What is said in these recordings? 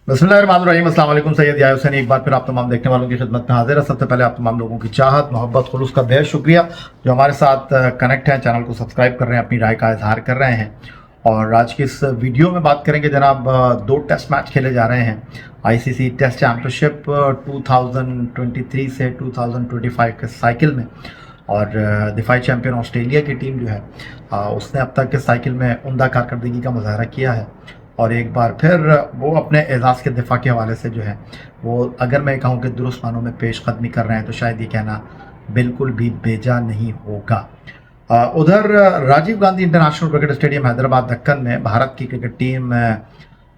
बिस्मिल्लाहिर्रहमानिर्रहीम। अस्सलाम वालेकुम। सैयद याहिया हुसैनी एक बार फिर आप तमाम देखने वालों की खिदमत में हाजिर है। सबसे पहले आप तमाम लोगों की चाहत, मोहब्बत, खुलूस का बेहद शुक्रिया जो हमारे साथ कनेक्ट हैं, चैनल को सब्सक्राइब कर रहे हैं, अपनी राय का इजहार कर रहे हैं। और आज की इस वीडियो में बात करेंगे जनाब, दो टेस्ट मैच खेले जा रहे हैं आईसीसी टेस्ट चैम्पियनशिप 2023 से 2025 के साइकिल में। और दिफाई चैम्पियन ऑस्ट्रेलिया की टीम जो है उसने अब तक के साइकिल में उम्दा कारकर्दगी का मुजाहरा किया है और एक बार फिर वो अपने एजाज़ के दिफा के हवाले से जो है वो, अगर मैं कहूँ कि दुरुस्त मानों में पेशकदमी कर रहे हैं तो शायद ये कहना बिल्कुल भी बेजा नहीं होगा। उधर Rajiv Gandhi international cricket stadium Hyderabad Deccan में भारत की क्रिकेट टीम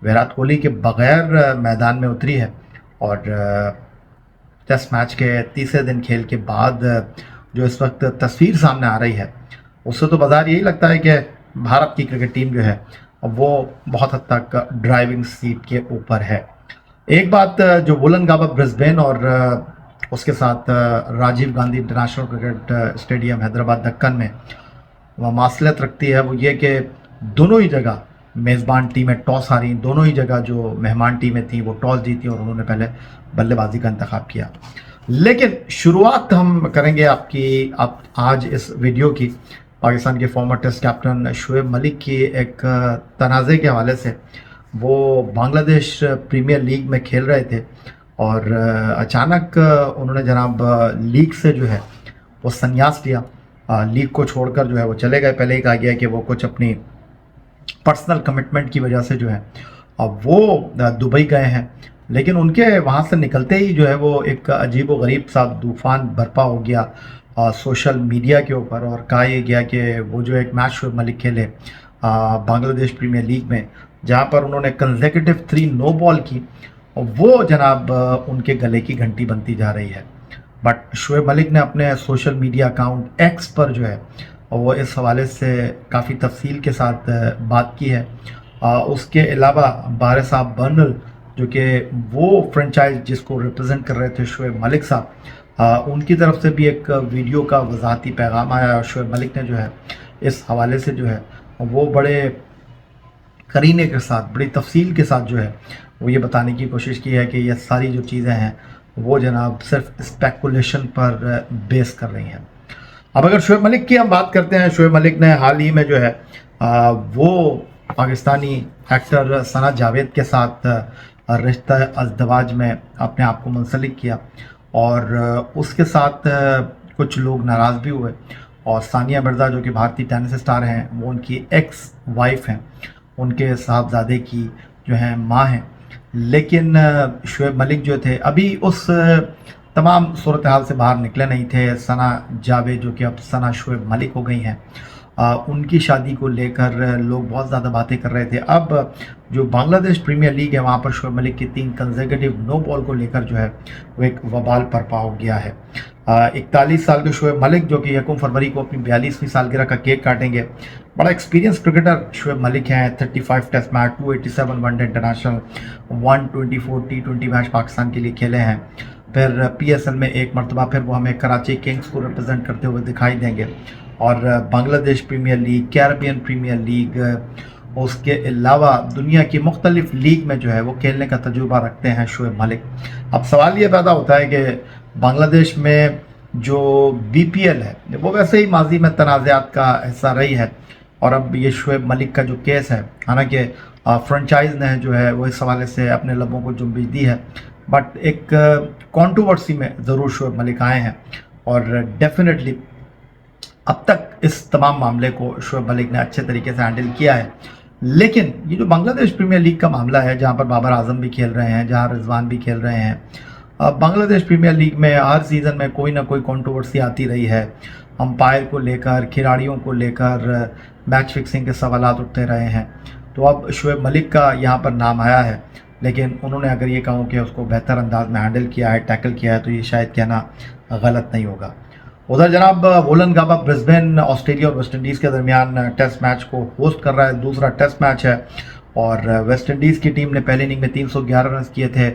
विराट कोहली के बगैर मैदान में उतरी है और टेस्ट मैच के तीसरे दिन खेल के बाद जो इस वक्त तस्वीर सामने आ रही है उससे तो बाजार यही लगता है कि भारत की क्रिकेट टीम जो है वो बहुत हद तक ड्राइविंग सीट के ऊपर है। एक बात जो वोलंगाबा ब्रिस्बेन और उसके साथ Rajiv Gandhi international cricket stadium Hyderabad Deccan में मासलियत रखती है वो ये कि दोनों ही जगह मेज़बान टीमें टॉस हारी। दोनों ही जगह जो मेहमान टीमें थी वो टॉस जीती और उन्होंने पहले बल्लेबाजी का इंतखाब किया। लेकिन शुरुआत हम करेंगे आपकी आज इस वीडियो की पाकिस्तान के former test captain Shoaib Malik की एक तनाज़े के हवाले से। वो बांग्लादेश प्रीमियर लीग में खेल रहे थे और अचानक उन्होंने जनाब लीग से जो है वो संन्यास लिया। लीग को छोड़कर जो है वो चले गए। पहले ही कहा गया कि वो कुछ अपनी पर्सनल कमिटमेंट की वजह से जो है अब वो दुबई गए हैं, लेकिन उनके वहाँ से निकलते ही जो है वो एक अजीब व गरीब सा तूफ़ान बरपा हो गया सोशल मीडिया के ऊपर और कहा यह गया कि वो जो एक मैच शुएब मलिक खेले बांग्लादेश प्रीमियर लीग में जहाँ पर उन्होंने कंसेक्यूटिव 3 नो बॉल की, वो जनाब उनके गले की घंटी बनती जा रही है। बट शुएब मलिक ने अपने सोशल मीडिया अकाउंट एक्स पर जो है वो इस हवाले से काफ़ी तफसील के साथ बात की है। उसके अलावा बारे साहब बर्नल जो कि वो फ्रेंचाइज जिसको रिप्रेजेंट कर रहे थे शुएब मलिक साहब, उनकी तरफ से भी एक वीडियो का वजाहती पैगाम आया और शुएब मलिक ने जो है इस हवाले से जो है वो बड़े करीने के साथ, बड़ी तफसील के साथ जो है वो ये बताने की कोशिश की है कि ये सारी जो चीज़ें हैं वो जनाब सिर्फ स्पेकुलेशन पर बेस कर रही हैं। अब अगर शुएब मलिक की हम बात करते हैं, शुएब मलिक ने हाल ही में जो है वो पाकिस्तानी एक्टर सना जावेद के साथ रिश्ता अज़दवाज में अपने आप को मुंसलिक किया और उसके साथ कुछ लोग नाराज़ भी हुए और सानिया मिर्ज़ा जो कि भारतीय टेनिस स्टार हैं वो उनकी एक्स वाइफ हैं, उनके साहबजादे की जो है माँ हैं। लेकिन शुएब मलिक जो थे अभी उस तमाम सूरत हाल से बाहर निकले नहीं थे। सना जावेद जो कि अब सना शुएब मलिक हो गई हैं, उनकी शादी को लेकर लोग बहुत ज़्यादा बातें कर रहे थे। अब जो बांग्लादेश प्रीमियर लीग है वहाँ पर शुएब मलिक की 3 कंसेक्यूटिव नो बॉल को लेकर जो है वो एक वबाल बरपा हो गया है। 41 साल के शुएब मलिक जो कि 1 फरवरी को अपनी 42वीं सालगिरह का केक काटेंगे। बड़ा एक्सपीरियंस क्रिकेटर शुएब मलिक हैं। 35 test match, 287 one day international, 124 T20 match Pakistan के लिए खेले हैं। फिर PSL में एक मरतबा फिर वो हमें कराची किंग्स को रिप्रेजेंट करते हुए दिखाई देंगे और Bangladesh premier league, Caribbean premier league, उसके अलावा दुनिया की मुख्तलिफ लीग में जो है वो खेलने का तजुर्बा रखते हैं शुएब मलिक। अब सवाल ये पैदा होता है कि बांग्लादेश में जो BPL है वो वैसे ही माजी में तनाज़ात का हिस्सा रही है और अब ये शुएब मलिक का जो केस है, हालांकि फ्रेंचाइज ने जो है वो इस हवाले से अपने लबों को जुम्बिश दी है, बट एक कंट्रोवर्सी में ज़रूर शुएब मलिक आए हैं और डेफिनेटली अब तक इस तमाम मामले को शुएब मलिक ने अच्छे तरीके से हैंडल किया है। लेकिन ये जो बांग्लादेश प्रीमियर लीग का मामला है जहाँ पर बाबर आजम भी खेल रहे हैं, जहाँ रिजवान भी खेल रहे हैं, बांग्लादेश प्रीमियर लीग में हर सीज़न में कोई ना कोई कंट्रोवर्सी आती रही है। अंपायर को लेकर, खिलाड़ियों को लेकर मैच फिक्सिंग के सवालात उठते रहे हैं। तो अब शुएब मलिक का यहाँ पर नाम आया है, लेकिन उन्होंने अगर ये कहूँ कि उसको बेहतर अंदाज में हैंडल किया है, टैकल किया है, तो ये शायद कहना गलत नहीं होगा। उधर जनाब वोलंगाबा ब्रिस्बेन ऑस्ट्रेलिया और वेस्ट इंडीज़ के दरमियान टेस्ट मैच को होस्ट कर रहा है। दूसरा टेस्ट मैच है और वेस्ट इंडीज़ की टीम ने पहले इनिंग में 311 रन किए थे,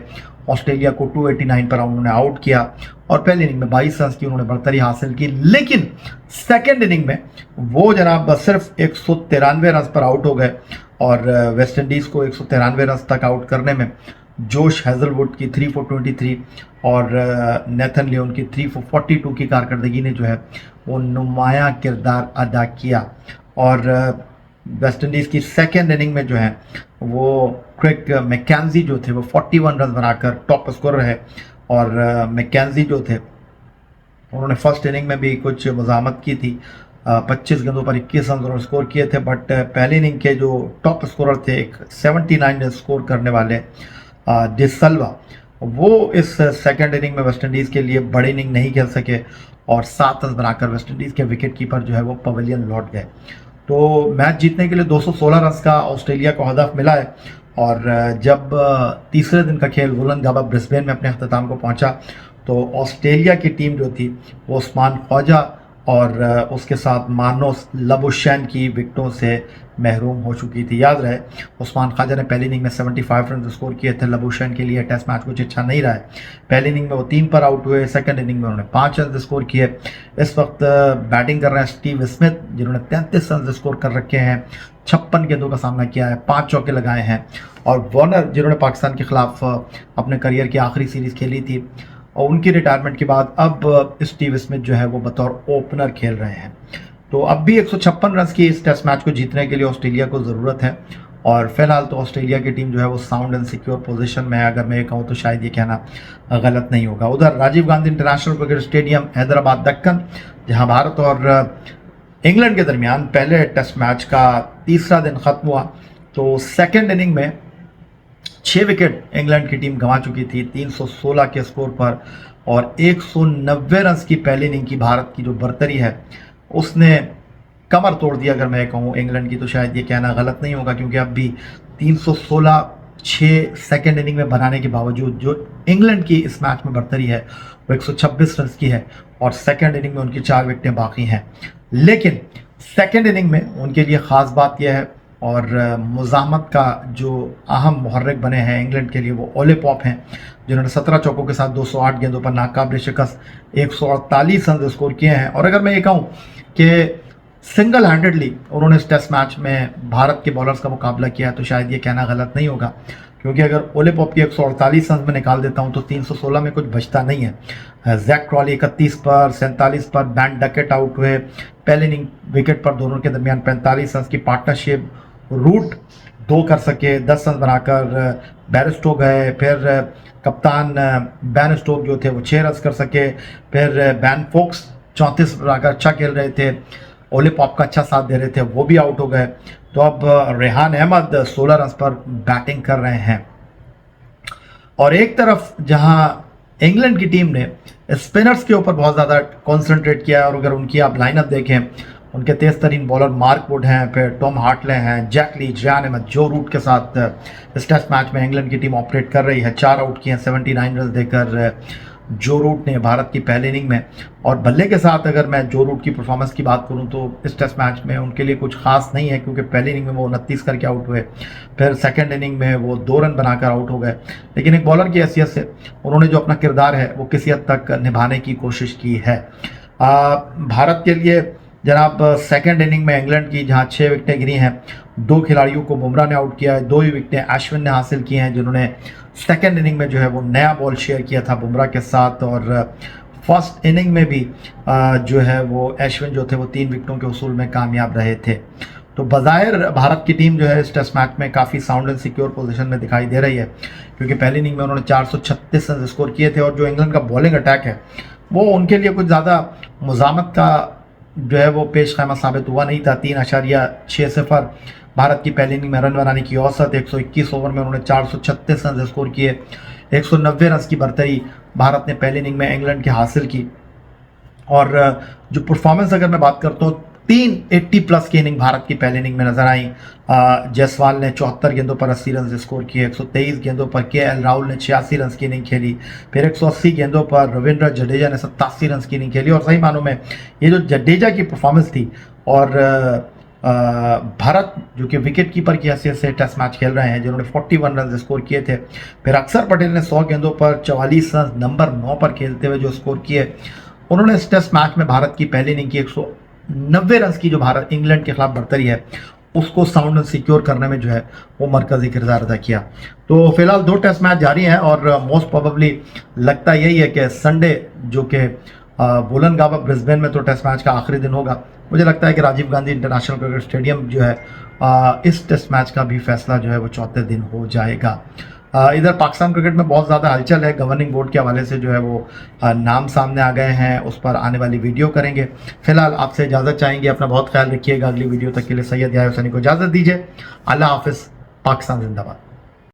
ऑस्ट्रेलिया को 289 पर उन्होंने आउट किया और पहली इनिंग में 22 रन की उन्होंने बढ़तरी हासिल की। लेकिन सेकेंड इनिंग में वो जनाब सिर्फ 193 रन पर आउट हो गए और वेस्ट इंडीज़ को 193 रन तक आउट करने में जोश हेजलवुड की 3 for 23 और नेथन लियोन की 3 for 42 की कारकर्दगी ने जो है वो नुमाया किरदार अदा किया। और वेस्ट इंडीज़ की सेकेंड इनिंग में जो है वो क्रिक मैकेंजी जो थे वो 41 रन बनाकर टॉप स्कोरर है। और मैकेंजी जो थे उन्होंने फर्स्ट इनिंग में भी कुछ मज़ामत की थी, 25 गेंदों पर 21 रन स्कोर किए थे, बट पहली इनिंग के जो टॉप स्कोरर थे एक 79 रन स्कोर करने वाले डिसल्वा, वो इस सेकंड इनिंग में वेस्ट इंडीज़ के लिए बड़ी इनिंग नहीं खेल सके और 7 रन बनाकर वेस्ट इंडीज़ के विकेट कीपर जो है वो पवेलियन लौट गए। तो मैच जीतने के लिए 216 रन का ऑस्ट्रेलिया को हदफ मिला है। और जब तीसरे दिन का खेल वुलनगाबा ब्रिस्बेन में अपने अख्ताम को पहुंचा तो ऑस्ट्रेलिया की टीम जो थी वो उस्मान ख्वाजा और उसके साथ मानोस लबुशैन की विकेटों से महरूम हो चुकी थी। याद रहे उस्मान ख्वाजा ने पहली इनिंग में 75 रन स्कोर किए थे। लबुशैन के लिए टेस्ट मैच कुछ अच्छा नहीं रहा है। पहली इनिंग में वो 3 पर आउट हुए, सेकंड इनिंग में उन्होंने 5 रन स्कोर किए। इस वक्त बैटिंग कर रहे हैं स्टीव स्मिथ जिन्होंने 33 रन स्कोर कर रखे हैं, 56 गेंदों का सामना किया है, 5 चौके लगाए हैं। और वार्नर जिन्होंने पाकिस्तान के खिलाफ अपने करियर की आखिरी सीरीज़ खेली थी और उनकी रिटायरमेंट के बाद अब स्टीव स्मिथ जो है वो बतौर ओपनर खेल रहे हैं। तो अब भी 156 रन की इस टेस्ट मैच को जीतने के लिए ऑस्ट्रेलिया को ज़रूरत है। और फिलहाल तो ऑस्ट्रेलिया की टीम जो है वो साउंड एंड सिक्योर पोजीशन में है। अगर मैं ये कहूँ तो शायद ये कहना गलत नहीं होगा। उधर Rajiv Gandhi international cricket stadium Hyderabad Deccan, जहाँ भारत और इंग्लैंड के दरमियान पहले टेस्ट मैच का तीसरा दिन ख़त्म हुआ, तो सेकेंड इनिंग में 6 विकेट इंग्लैंड की टीम गंवा चुकी थी 316 के स्कोर पर। और 190 रन की पहली इनिंग की भारत की जो बर्तरी है उसने कमर तोड़ दिया। अगर मैं कहूँ इंग्लैंड की तो शायद ये कहना गलत नहीं होगा, क्योंकि अब भी 316 6 सेकेंड इनिंग में बनाने के बावजूद जो इंग्लैंड की इस मैच में बर्तरी है वो 126 रन की है और सेकेंड इनिंग में उनकी 4 विकेटें बाकी हैं। लेकिन सेकेंड इनिंग में उनके लिए ख़ास बात यह है और मुज़ाहमत का जो अहम मुहर्रिक बने हैं इंग्लैंड के लिए वो ओले पॉप हैं, जिन्होंने 17 चौकों के साथ 208 गेंदों पर नाकाबिल शिकस्त 148 रन स्कोर किए हैं। और अगर मैं ये कहूँ कि सिंगल हैंडेडली उन्होंने इस टेस्ट मैच में भारत के बॉलर्स का मुकाबला किया है तो शायद ये कहना गलत नहीं होगा, क्योंकि अगर ओले पॉप की 148 रन में निकाल देता हूँ तो 316 में कुछ बचता नहीं है। जैक क्रॉली 31 पर, 47 पर, बैन डकेट आउट हुए। पहले इनिंग विकेट पर दोनों के दरमियान 45 रन की पार्टनरशिप, रूट 2 कर सके, 10 रन बनाकर बैरस्टो गए। फिर कप्तान बैन स्टोक जो थे वो 6 रन कर सके। फिर बैन फोक्स 34 बनाकर अच्छा खेल रहे थे, ओले पॉप का अच्छा साथ दे रहे थे, वो भी आउट हो गए। तो अब रेहान अहमद 16 रन पर बैटिंग कर रहे हैं। और एक तरफ जहां इंग्लैंड की टीम ने स्पिनर्स के ऊपर बहुत ज़्यादा कॉन्सेंट्रेट किया, और अगर उनकी आप लाइनअप देखें उनके तेज़ तरीन बॉलर मार्क वुड हैं, फिर टॉम हार्टले हैं, जैक ली, जैन अहमद, जो रूट के साथ इस टेस्ट मैच में इंग्लैंड की टीम ऑपरेट कर रही है। 4 आउट किए हैं 79 रन देकर जो रूट ने भारत की पहली इनिंग में। और बल्ले के साथ अगर मैं जो रूट की परफॉर्मेंस की बात करूं तो इस टेस्ट मैच में उनके लिए कुछ खास नहीं है, क्योंकि पहली इनिंग में वो 29 करके आउट हुए, फिर सेकंड इनिंग में वो 2 रन बनाकर आउट हो गए। लेकिन एक बॉलर की हैसियत से उन्होंने जो अपना किरदार है वो किसी हद तक निभाने की कोशिश की है। भारत के लिए जनाब सेकंड इनिंग में इंग्लैंड की जहां 6 विकेटें गिरी हैं, 2 खिलाड़ियों को बुमराह ने आउट किया है, 2 ही विकेटें अश्विन ने हासिल की हैं, जिन्होंने सेकंड इनिंग में जो है वो नया बॉल शेयर किया था बुमराह के साथ। और फर्स्ट इनिंग में भी जो है वो अश्विन जो थे वो 3 विकेटों के उसूल में कामयाब रहे थे। तो बज़ाहिर भारत की टीम जो है इस टेस्ट मैच में काफ़ी साउंड एंड सिक्योर पोजीशन में दिखाई दे रही है, क्योंकि पहली इनिंग में उन्होंने 436 रन स्कोर किए थे। और जो इंग्लैंड का बॉलिंग अटैक है वो उनके लिए कुछ ज़्यादा मुज़ामत का जो है वो पेश खैमा साबित हुआ नहीं था। 3.60 भारत की पहली इनिंग में रन बनाने की औसत, 121 ओवर में उन्होंने 436 रन स्कोर किए, 190 रन की बर्तरी भारत ने पहली इनिंग में इंग्लैंड की हासिल की। और जो परफॉर्मेंस अगर मैं बात करता हूँ, 380 प्लस की इनिंग भारत की पहली इनिंग में नजर आई। जायसवाल ने 74 गेंदों पर 80 रन स्कोर किए, 123 गेंदों पर KL राहुल ने 86 रन की इनिंग खेली, फिर 180 गेंदों पर रविंद्र जडेजा ने 87 रन की इनिंग खेली। और सही मानों में ये जो जडेजा की परफॉर्मेंस थी, और भारत जो कि विकेट कीपर की हैसियत से टेस्ट मैच खेल रहे हैं, जिन्होंने 41 रन स्कोर किए थे। फिर अक्षर पटेल ने 100 गेंदों पर 44 रन नंबर 9 पर खेलते हुए जो स्कोर किए, उन्होंने इस टेस्ट मैच में भारत की पहली इनिंग की 190 रन की जो भारत इंग्लैंड के खिलाफ बर्तरी है उसको साउंड एंड सिक्योर करने में जो है वो मरकजी किरदार अदा किया। तो फिलहाल 2 टेस्ट मैच जारी हैं और मोस्ट प्रोबेबली लगता यही है कि संडे जो कि वुलनगावा ब्रिस्बेन में तो टेस्ट मैच का आखिरी दिन होगा, मुझे लगता है कि Rajiv Gandhi international cricket stadium जो है इस टेस्ट मैच का भी फैसला जो है वो चौथे दिन हो जाएगा। इधर पाकिस्तान क्रिकेट में बहुत ज़्यादा हलचल है, गवर्निंग बोर्ड के हवाले से जो है वो नाम सामने आ गए हैं, उस पर आने वाली वीडियो करेंगे। फिलहाल आपसे इजाज़त चाहेंगे, अपना बहुत ख्याल रखिएगा। अगली वीडियो तक के लिए सैयद याहिया हुसैनी को इजाज़त दीजिए। अल्लाह हाफिज़। पाकिस्तान जिंदाबाद।